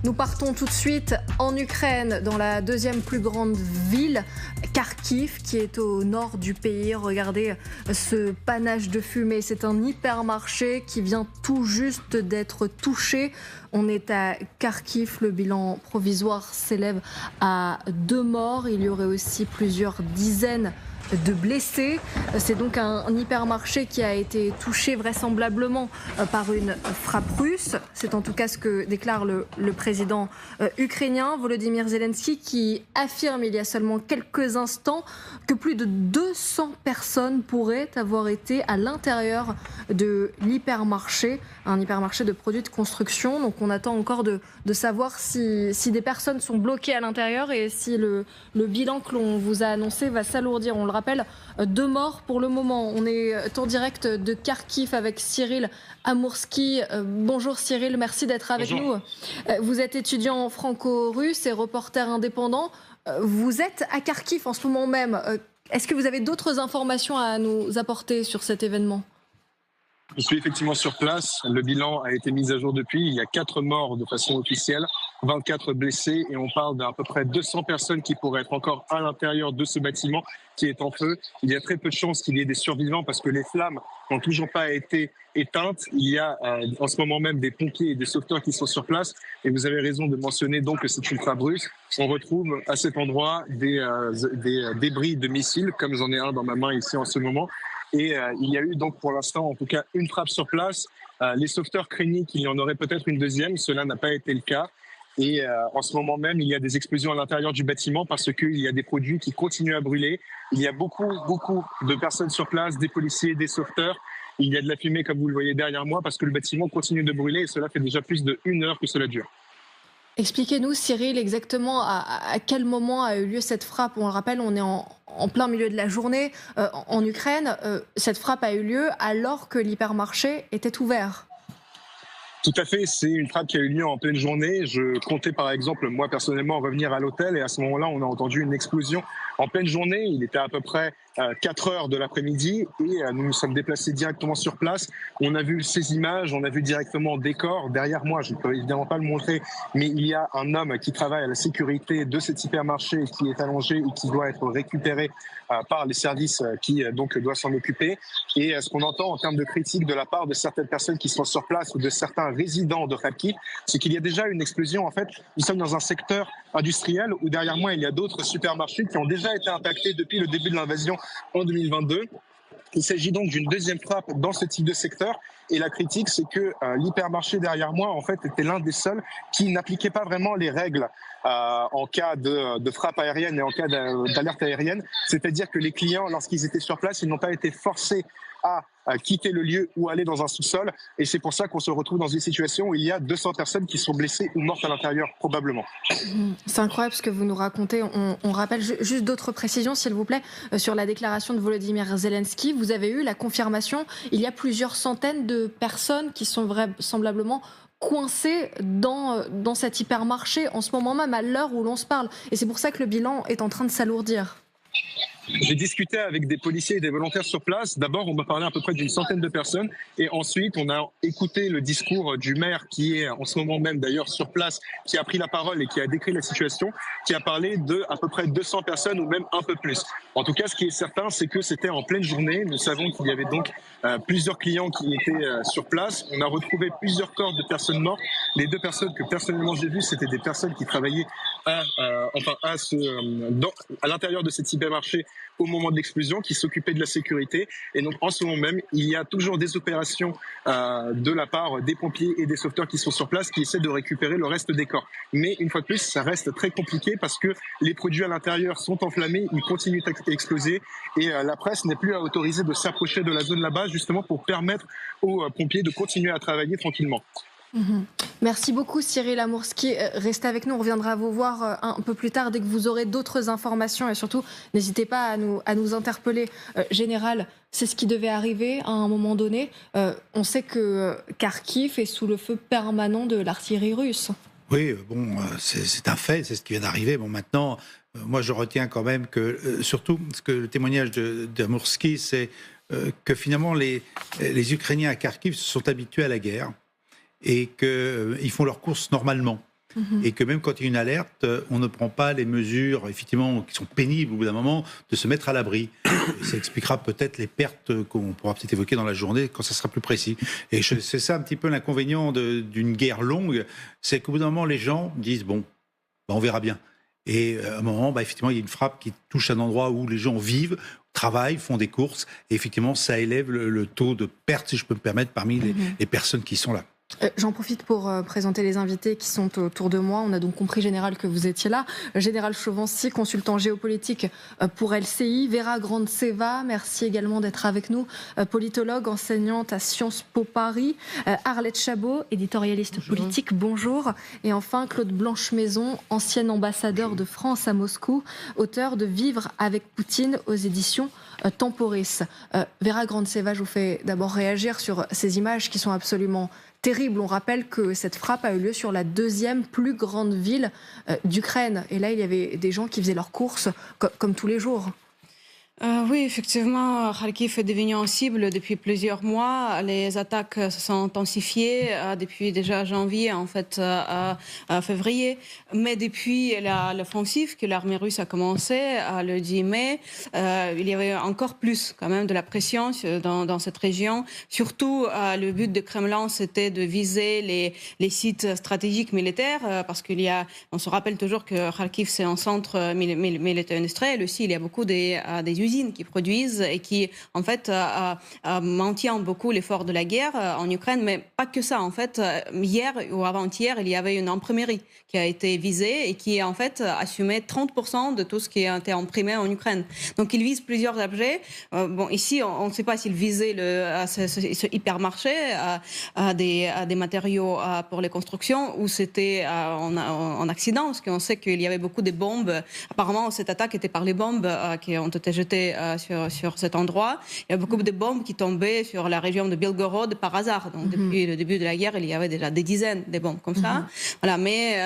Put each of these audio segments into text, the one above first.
Nous partons tout de suite en Ukraine, dans la deuxième plus grande ville, Kharkiv, qui est au nord du pays. Regardez ce panache de fumée. C'est un hypermarché qui vient tout juste d'être touché. On est à Kharkiv. Le bilan provisoire s'élève à 2 morts. Il y aurait aussi plusieurs dizaines de blessés. C'est donc un hypermarché qui a été touché vraisemblablement par une frappe russe. C'est en tout cas ce que déclare le président ukrainien Volodymyr Zelensky, qui affirme il y a seulement quelques instants que plus de 200 personnes pourraient avoir été à l'intérieur de l'hypermarché, un hypermarché de produits de construction. Donc on attend encore de savoir si des personnes sont bloquées à l'intérieur et si le bilan que l'on vous a annoncé va s'alourdir. On le rappelle, 2 morts pour le moment. On est en direct de Kharkiv avec Cyril Amourski. Bonjour Cyril, merci d'être avec nous. Vous êtes étudiant franco-russe et reporter indépendant. Vous êtes à Kharkiv en ce moment même. Est-ce que vous avez d'autres informations à nous apporter sur cet événement ? Je suis effectivement sur place. Le bilan a été mis à jour depuis. Il y a 4 morts de façon officielle, 24 blessés et on parle d'à peu près 200 personnes qui pourraient être encore à l'intérieur de ce bâtiment qui est en feu. Il y a très peu de chances qu'il y ait des survivants parce que les flammes n'ont toujours pas été éteintes. Il y a en ce moment même des pompiers et des sauveteurs qui sont sur place. Et vous avez raison de mentionner donc que c'est une frappe russe. On retrouve à cet endroit des débris de missiles, comme j'en ai un dans ma main ici en ce moment. Et il y a eu donc pour l'instant en tout cas une frappe sur place. Les sauveteurs craignaient qu'il y en aurait peut-être une deuxième. Cela n'a pas été le cas. Et en ce moment même, il y a des explosions à l'intérieur du bâtiment parce qu'il y a des produits qui continuent à brûler. Il y a beaucoup de personnes sur place, des policiers, des sauveteurs. Il y a de la fumée comme vous le voyez derrière moi parce que le bâtiment continue de brûler et cela fait déjà plus d'1 heure que cela dure. Expliquez-nous, Cyril, exactement à quel moment a eu lieu cette frappe. On le rappelle, on est en plein milieu de la journée en Ukraine. Cette frappe a eu lieu alors que l'hypermarché était ouvert. Tout à fait, c'est une frappe qui a eu lieu en pleine journée. Je comptais par exemple, moi personnellement, revenir à l'hôtel et à ce moment-là, on a entendu une explosion en pleine journée. Il était à peu près 4 heures de l'après-midi et nous nous sommes déplacés directement sur place. On a vu ces images, on a vu directement des corps. Derrière moi, je ne peux évidemment pas le montrer, mais il y a un homme qui travaille à la sécurité de cet hypermarché qui est allongé et qui doit être récupéré par les services qui donc doivent s'en occuper. Et ce qu'on entend en termes de critiques de la part de certaines personnes qui sont sur place ou de certains résidents de Kharkiv, c'est qu'il y a déjà une explosion. En fait, nous sommes dans un secteur industriel où derrière moi, il y a d'autres supermarchés qui ont déjà été impactés depuis le début de l'invasion en 2022. Il s'agit donc d'une deuxième frappe dans ce type de secteur. Et la critique, c'est que l'hypermarché derrière moi, en fait, était l'un des seuls qui n'appliquait pas vraiment les règles en cas de frappe aérienne et en cas d'alerte aérienne. C'est-à-dire que les clients, lorsqu'ils étaient sur place, ils n'ont pas été forcés à quitter le lieu ou aller dans un sous-sol. Et c'est pour ça qu'on se retrouve dans une situation où il y a 200 personnes qui sont blessées ou mortes à l'intérieur, probablement. C'est incroyable ce que vous nous racontez. On rappelle juste d'autres précisions, s'il vous plaît, sur la déclaration de Volodymyr Zelensky. Vous avez eu la confirmation, il y a plusieurs centaines de personnes qui sont vraisemblablement coincées dans cet hypermarché en ce moment même, à l'heure où l'on se parle. Et c'est pour ça que le bilan est en train de s'alourdir. J'ai discuté avec des policiers et des volontaires sur place. D'abord, on m'a parlé à peu près d'une centaine de personnes. Et ensuite, on a écouté le discours du maire qui est en ce moment même d'ailleurs sur place, qui a pris la parole et qui a décrit la situation, qui a parlé de à peu près 200 personnes ou même un peu plus. En tout cas, ce qui est certain, c'est que c'était en pleine journée. Nous savons qu'il y avait donc plusieurs clients qui étaient sur place. On a retrouvé plusieurs corps de personnes mortes. Les 2 personnes que personnellement j'ai vues, c'était des personnes qui travaillaient à l'intérieur de cet hypermarché au moment de l'explosion, qui s'occupaient de la sécurité. Et donc en ce moment même, il y a toujours des opérations de la part des pompiers et des sauveteurs qui sont sur place, qui essaient de récupérer le reste des corps. Mais une fois de plus, ça reste très compliqué parce que les produits à l'intérieur sont enflammés, ils continuent à exploser et la presse n'est plus autorisée de s'approcher de la zone là-bas, justement pour permettre aux pompiers de continuer à travailler tranquillement. Merci beaucoup Cyril Amourski. Restez avec nous, on reviendra vous voir un peu plus tard dès que vous aurez d'autres informations et surtout n'hésitez pas à nous interpeller. Général, c'est ce qui devait arriver à un moment donné. On sait que Kharkiv est sous le feu permanent de l'artillerie russe. Oui, bon, c'est un fait, c'est ce qui vient d'arriver. Bon, maintenant, moi je retiens quand même que, surtout, ce que le témoignage d'Amourski, c'est que finalement les Ukrainiens à Kharkiv se sont habitués à la guerre et qu'ils font leurs courses normalement. et que même quand il y a une alerte, on ne prend pas les mesures, effectivement, qui sont pénibles au bout d'un moment, de se mettre à l'abri. Et ça expliquera peut-être les pertes qu'on pourra peut-être évoquer dans la journée quand ça sera plus précis. Et c'est ça un petit peu l'inconvénient d'une guerre longue, c'est qu'au bout d'un moment, les gens disent, bon, on verra bien. Et à un moment, effectivement, il y a une frappe qui touche un endroit où les gens vivent, travaillent, font des courses, et effectivement, ça élève le taux de perte, si je peux me permettre, parmi les personnes qui sont là. J'en profite pour présenter les invités qui sont autour de moi. On a donc compris, Général, que vous étiez là. Général Chauvency, consultant géopolitique pour LCI. Vera Grandseva, merci également d'être avec nous. Politologue, enseignante à Sciences Po Paris. Arlette Chabot, éditorialiste politique, bonjour. Et enfin, Claude Blanche-Maison, ancien ambassadeur de France à Moscou, auteur de Vivre avec Poutine aux éditions Temporis. Vera Grandseva, je vous fais d'abord réagir sur ces images qui sont absolument terrible. On rappelle que cette frappe a eu lieu sur la deuxième plus grande ville d'Ukraine. Et là, il y avait des gens qui faisaient leurs courses comme tous les jours. Oui, effectivement, Kharkiv est devenu en cible depuis plusieurs mois. Les attaques se sont intensifiées depuis déjà janvier, en fait, à février. Mais depuis l'offensive que l'armée russe a commencé le 10 mai, il y avait encore plus quand même de la pression dans cette région. Surtout, le but de Kremlin, c'était de viser les sites stratégiques militaires, parce on se rappelle toujours que Kharkiv, c'est un centre militaire industriel aussi. Il y a beaucoup des usines qui produisent et qui, en fait, maintiennent beaucoup l'effort de la guerre en Ukraine, mais pas que ça. En fait, hier ou avant-hier, il y avait une imprimerie qui a été visée et qui, en fait, assumait 30% de tout ce qui a été imprimé en Ukraine. Donc, ils visent plusieurs objets. Bon, ici, on ne sait pas s'ils visaient ce hypermarché des matériaux pour les constructions ou c'était en accident, parce qu'on sait qu'il y avait beaucoup de bombes. Apparemment, cette attaque était par les bombes qui ont été jetées sur cet endroit. Il y a beaucoup de bombes qui tombaient sur la région de Belgorod par hasard. Donc, depuis le début de la guerre, il y avait déjà des dizaines de bombes comme ça. Voilà. Mais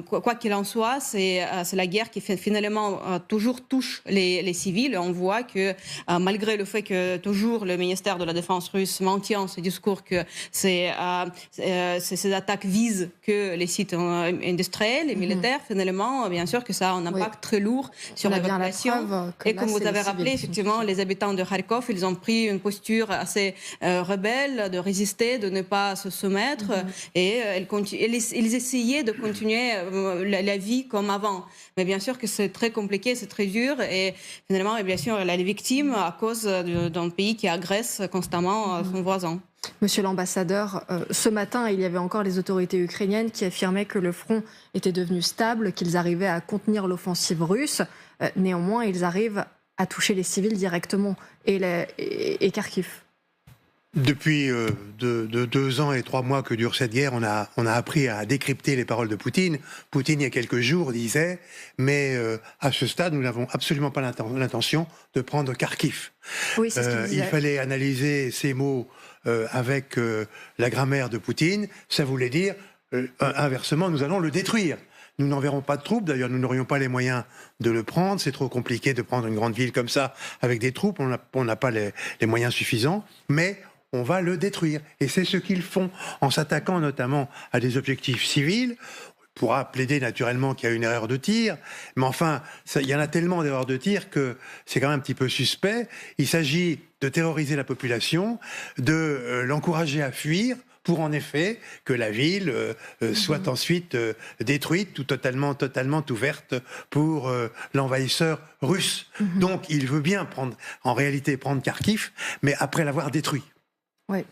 quoi qu'il en soit, c'est la guerre qui finalement toujours touche les civils. On voit que malgré le fait que toujours le ministère de la Défense russe maintient ce discours que ces attaques visent que les sites industriels et militaires, finalement, bien sûr que ça a un impact très lourd sur la population. Et comme vous avez rappelé, effectivement, les habitants de Kharkov, ils ont pris une posture assez rebelle, de résister, de ne pas se soumettre. Et ils essayaient de continuer la vie comme avant. Mais bien sûr que c'est très compliqué, c'est très dur. Et finalement, et bien sûr, elle est victime à cause d'un pays qui agresse constamment son voisin. Monsieur l'ambassadeur, ce matin, il y avait encore les autorités ukrainiennes qui affirmaient que le front était devenu stable, qu'ils arrivaient à contenir l'offensive russe. Néanmoins, ils arrivent à toucher les civils directement et Kharkiv. Depuis 2 ans et 3 mois que dure cette guerre, on a appris à décrypter les paroles de Poutine. Poutine, il y a quelques jours, disait « Mais à ce stade, nous n'avons absolument pas l'intention de prendre Kharkiv. » Oui, c'est ce qu'il disait. Il fallait analyser ces mots avec la grammaire de Poutine. Ça voulait dire, inversement, nous allons le détruire. Nous n'enverrons pas de troupes, d'ailleurs nous n'aurions pas les moyens de le prendre, c'est trop compliqué de prendre une grande ville comme ça avec des troupes, on n'a pas les moyens suffisants, mais on va le détruire. Et c'est ce qu'ils font en s'attaquant notamment à des objectifs civils. On pourra plaider naturellement qu'il y a une erreur de tir, mais enfin, il y en a tellement d'erreurs de tir que c'est quand même un petit peu suspect. Il s'agit de terroriser la population, de l'encourager à fuir, pour en effet que la ville soit ensuite détruite ou totalement ouverte pour l'envahisseur russe. Donc il veut bien en réalité prendre Kharkiv, mais après l'avoir détruit. Oui.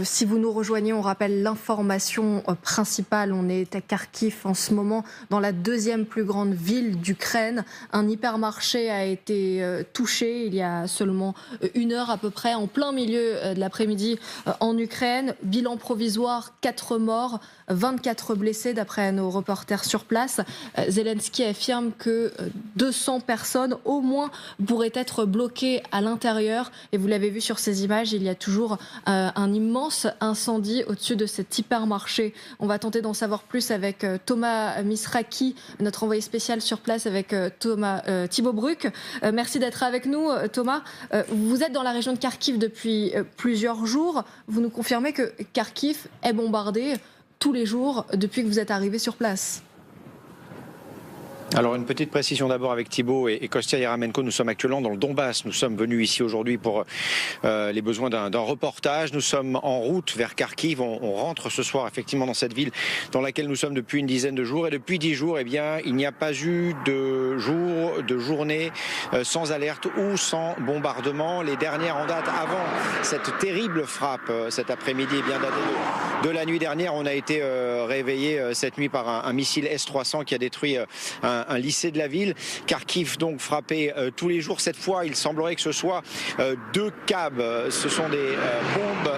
Si vous nous rejoignez, on rappelle l'information principale. On est à Kharkiv en ce moment, dans la deuxième plus grande ville d'Ukraine. Un hypermarché a été touché il y a seulement 1 heure à peu près, en plein milieu de l'après-midi en Ukraine. Bilan provisoire, 4 morts, 24 blessés d'après nos reporters sur place. Zelensky affirme que 200 personnes au moins pourraient être bloquées à l'intérieur. Et vous l'avez vu sur ces images, il y a toujours un immense incendie au-dessus de cet hypermarché. On va tenter d'en savoir plus avec Thomas Misraki, notre envoyé spécial sur place avec Thibaut Bruck. Merci d'être avec nous, Thomas. Vous êtes dans la région de Kharkiv depuis plusieurs jours. Vous nous confirmez que Kharkiv est bombardé tous les jours depuis que vous êtes arrivé sur place. Alors une petite précision d'abord avec Thibaut et Kostia Yaramenko. Nous sommes actuellement dans le Donbass. Nous sommes venus ici aujourd'hui pour les besoins d'un reportage. Nous sommes en route vers Kharkiv. On rentre ce soir effectivement dans cette ville dans laquelle nous sommes depuis une dizaine de jours. Et depuis 10 jours, eh bien, il n'y a pas eu de journée sans alerte ou sans bombardement. Les dernières en date avant cette terrible frappe cet après-midi, eh bien datée de la nuit dernière. On a été réveillé cette nuit par un missile S-300 qui a détruit un lycée de la ville. Kharkiv donc frappé tous les jours. Cette fois, il semblerait que ce soit 2 cabs. Ce sont des bombes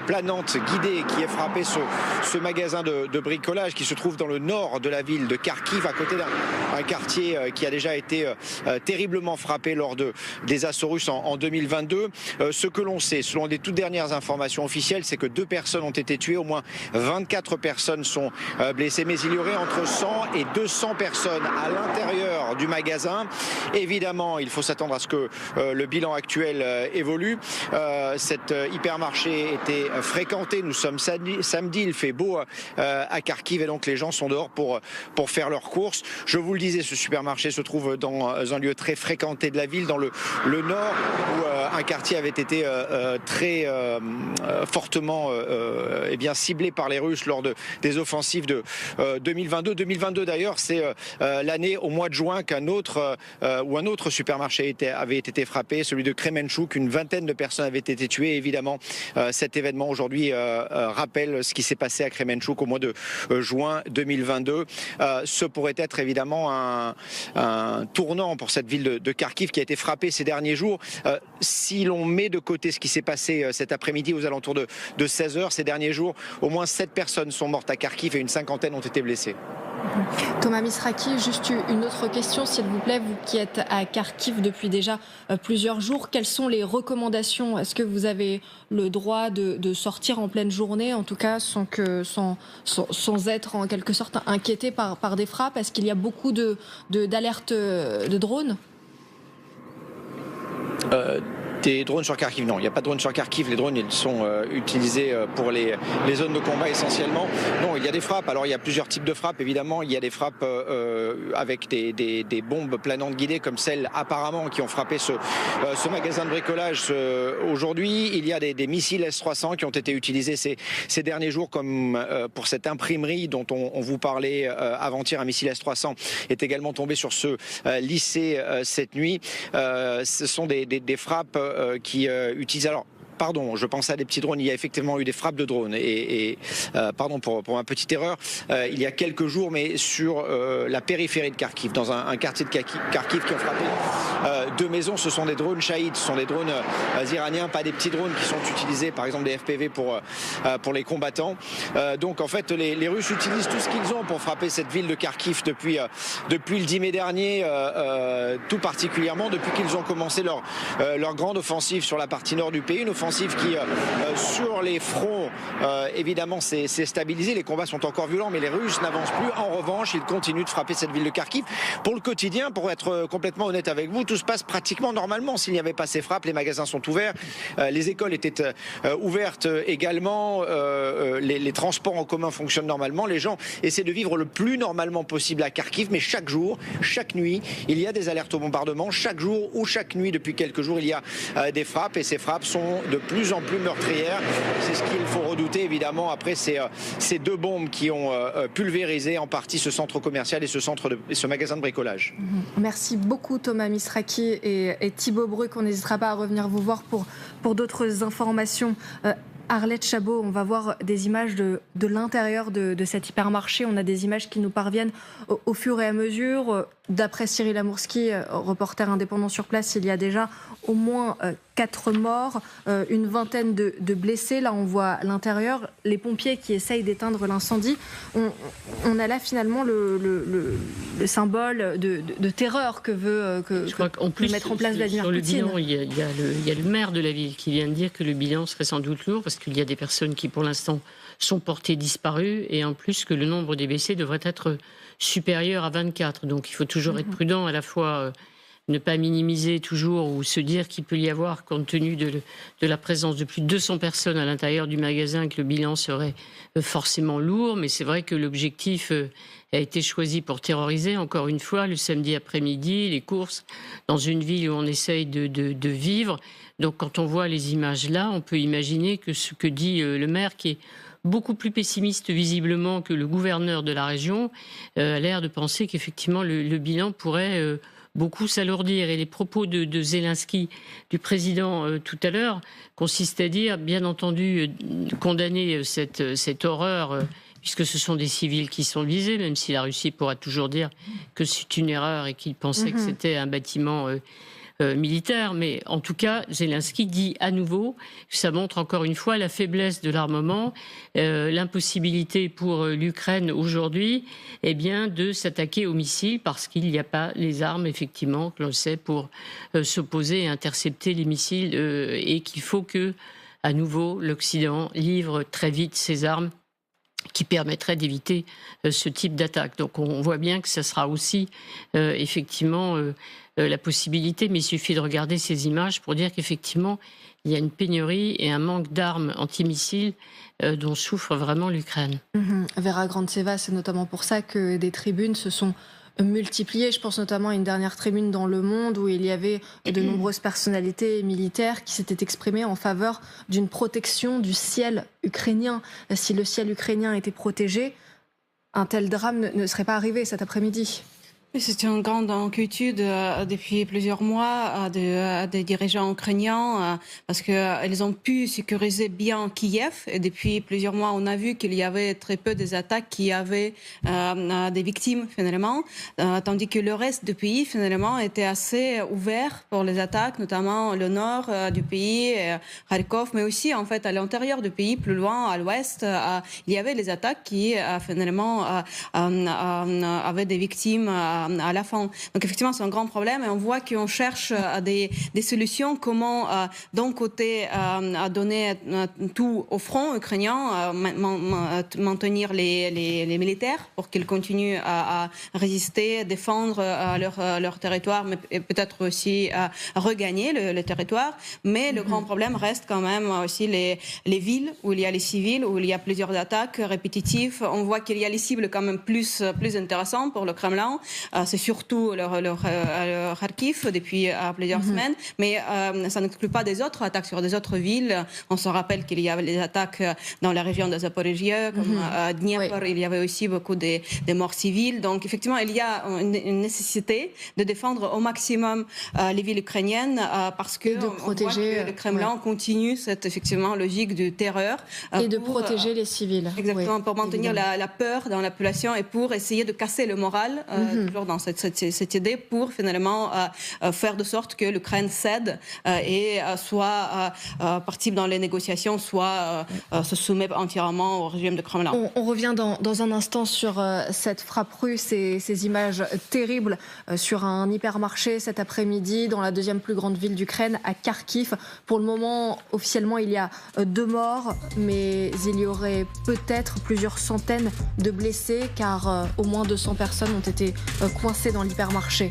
planantes guidées qui aient frappé ce magasin de bricolage qui se trouve dans le nord de la ville de Kharkiv, à côté d'un quartier qui a déjà été terriblement frappé lors des assauts russes en 2022. Ce que l'on sait, selon les toutes dernières informations officielles, c'est que 2 personnes ont été tuées, au moins 24 personnes sont blessées, mais il y aurait entre 100 et 200 personnes à l'intérieur du magasin. Évidemment, il faut s'attendre à ce que le bilan actuel évolue. Cet hypermarché était fréquenté. Nous sommes samedi, il fait beau à Kharkiv et donc les gens sont dehors pour faire leurs courses. Je vous le disais, ce supermarché se trouve dans un lieu très fréquenté de la ville, dans le nord, où un quartier avait été très fortement eh bien, ciblé par les Russes lors des offensives de 2022. 2022 d'ailleurs, c'est l'année au mois de juin où un autre supermarché avait été frappé, celui de Kremenchuk. Une vingtaine de personnes avaient été tuées. Évidemment, cet événement aujourd'hui rappelle ce qui s'est passé à Kremenchuk au mois de juin 2022. Ce pourrait être évidemment un tournant pour cette ville de Kharkiv qui a été frappée ces derniers jours. Si l'on met de côté ce qui s'est passé cet après-midi aux alentours de 16h, ces derniers jours, au moins 7 personnes sont mortes à Kharkiv et une cinquantaine ont été blessées. Thomas Misraki, juste une autre question, s'il vous plaît. Vous qui êtes à Kharkiv depuis déjà plusieurs jours, quelles sont les recommandations? Est-ce que vous avez le droit de sortir en pleine journée, en tout cas sans être en quelque sorte inquiété par des frappes? Est-ce qu'il y a beaucoup d'alertes de drones? Des drones sur Kharkiv, non, il n'y a pas de drones sur Kharkiv. Les drones, ils sont utilisés pour les zones de combat essentiellement. Non, il y a des frappes. Alors, il y a plusieurs types de frappes, évidemment. Il y a des frappes avec des bombes planantes guidées, comme celles apparemment qui ont frappé ce magasin de bricolage aujourd'hui. Il y a des missiles S-300 qui ont été utilisés ces derniers jours, comme pour cette imprimerie dont on vous parlait avant-hier. Un missile S-300 est également tombé sur ce lycée cette nuit. Ce sont des frappes qui utilisent... Alors, pardon, je pensais à des petits drones. Il y a effectivement eu des frappes de drones. Pardon pour ma petite erreur. Il y a quelques jours, mais sur la périphérie de Kharkiv, dans un quartier de Kharkiv qui ont frappé 2 maisons. Ce sont des drones Shahid, ce sont des drones iraniens, pas des petits drones qui sont utilisés, par exemple des FPV pour les combattants. Donc en fait, les Russes utilisent tout ce qu'ils ont pour frapper cette ville de Kharkiv depuis le 10 mai dernier, tout particulièrement depuis qu'ils ont commencé leur grande offensive sur la partie nord du pays. Une offensive qui, sur les fronts, évidemment, s'est stabilisée. Les combats sont encore violents, mais les Russes n'avancent plus. En revanche, ils continuent de frapper cette ville de Kharkiv. Pour le quotidien, pour être complètement honnête avec vous, tout se passe pratiquement normalement. S'il n'y avait pas ces frappes, les magasins sont ouverts, les écoles étaient ouvertes également, les transports en commun fonctionnent normalement. Les gens essaient de vivre le plus normalement possible à Kharkiv, mais chaque jour, chaque nuit, il y a des alertes au bombardement. Chaque jour ou chaque nuit, depuis quelques jours, il y a des frappes, et ces frappes sont de plus en plus meurtrières. C'est ce qu'il faut redouter, évidemment, après ces 2 bombes qui ont pulvérisé en partie ce centre commercial et ce magasin de bricolage. Merci beaucoup Thomas Misraki et Thibaut Bruck. On n'hésitera pas à revenir vous voir pour d'autres informations. Arlette Chabot, on va voir des images de l'intérieur de cet hypermarché. On a des images qui nous parviennent au fur et à mesure. D'après Cyril Amourski, reporter indépendant sur place, il y a déjà au moins 4 morts, une vingtaine de blessés. Là, on voit l'intérieur, les pompiers qui essayent d'éteindre l'incendie. On a là finalement le symbole de terreur que veut mettre en place Vladimir Poutine. Sur le bilan, il y a le maire de la ville qui vient de dire que le bilan serait sans doute lourd parce qu'il y a des personnes qui, pour l'instant, sont portées disparues et en plus que le nombre des blessés devrait être supérieur à 24. Donc il faut toujours être prudent à la fois ne pas minimiser toujours ou se dire qu'il peut y avoir, compte tenu de la présence de plus de 200 personnes à l'intérieur du magasin, que le bilan serait forcément lourd. Mais c'est vrai que l'objectif a été choisi pour terroriser, encore une fois, le samedi après-midi, les courses, dans une ville où on essaye de vivre. Donc quand on voit les images là, on peut imaginer que ce que dit le maire, qui est beaucoup plus pessimiste visiblement que le gouverneur de la région, a l'air de penser qu'effectivement le bilan pourrait beaucoup s'alourdir. Et les propos de Zelensky, du président tout à l'heure, consistent à dire, bien entendu, condamner cette horreur, puisque ce sont des civils qui sont visés, même si la Russie pourra toujours dire que c'est une erreur et qu'il pensait que c'était un bâtiment militaire. Mais en tout cas, Zelensky dit à nouveau que ça montre encore une fois la faiblesse de l'armement, l'impossibilité pour l'Ukraine aujourd'hui de s'attaquer aux missiles, parce qu'il n'y a pas les armes, effectivement, que l'on sait, pour s'opposer et intercepter les missiles, et qu'il faut que, à nouveau, l'Occident livre très vite ses armes qui permettrait d'éviter ce type d'attaque. Donc on voit bien que ça sera aussi effectivement la possibilité, mais il suffit de regarder ces images pour dire qu'effectivement il y a une pénurie et un manque d'armes antimissiles dont souffre vraiment l'Ukraine. Vera Grantseva, c'est notamment pour ça que des tribunes se sont multipliées. Je pense notamment à une dernière tribune dans Le Monde où il y avait de nombreuses personnalités militaires qui s'étaient exprimées en faveur d'une protection du ciel ukrainien. Si le ciel ukrainien était protégé, un tel drame ne serait pas arrivé cet après-midi. C'est une grande inquiétude depuis plusieurs mois des dirigeants ukrainiens parce qu'ils ont pu sécuriser bien Kiev, et depuis plusieurs mois on a vu qu'il y avait très peu des attaques qui avaient des victimes finalement, tandis que le reste du pays finalement était assez ouvert pour les attaques, notamment le nord du pays, Kharkov, mais aussi en fait à l'intérieur du pays, plus loin à l'ouest, il y avait les attaques qui finalement avaient des victimes à la fin. Donc effectivement, c'est un grand problème et on voit qu'on cherche des solutions, comment d'un côté donner tout au front ukrainien, maintenir les militaires pour qu'ils continuent à résister, défendre leur territoire, mais peut-être aussi regagner le territoire. Mais le grand problème reste quand même aussi les villes où il y a les civils, où il y a plusieurs attaques répétitives. On voit qu'il y a les cibles quand même plus intéressantes pour le Kremlin. C'est surtout leur Kharkiv depuis plusieurs semaines, mais ça n'exclut pas des autres attaques sur des autres villes. On se rappelle qu'il y avait les attaques dans la région de Zaporizhzhia, comme Dniepr, il y avait aussi beaucoup de morts civiles. Donc effectivement, il y a une nécessité de défendre au maximum les villes ukrainiennes parce que, de protéger, on voit que le Kremlin continue cette effectivement logique de terreur. Et de protéger les civils. Exactement, pour maintenir la peur dans la population et pour essayer de casser le moral, toujours dans cette idée, pour finalement faire de sorte que l'Ukraine cède et soit participe dans les négociations, soit se soumet entièrement au régime de Kremlin. On revient dans un instant sur cette frappe russe et ces images terribles sur un hypermarché cet après-midi dans la deuxième plus grande ville d'Ukraine, à Kharkiv. Pour le moment, officiellement, il y a 2 morts, mais il y aurait peut-être plusieurs centaines de blessés, car au moins 200 personnes ont été coincées dans l'hypermarché.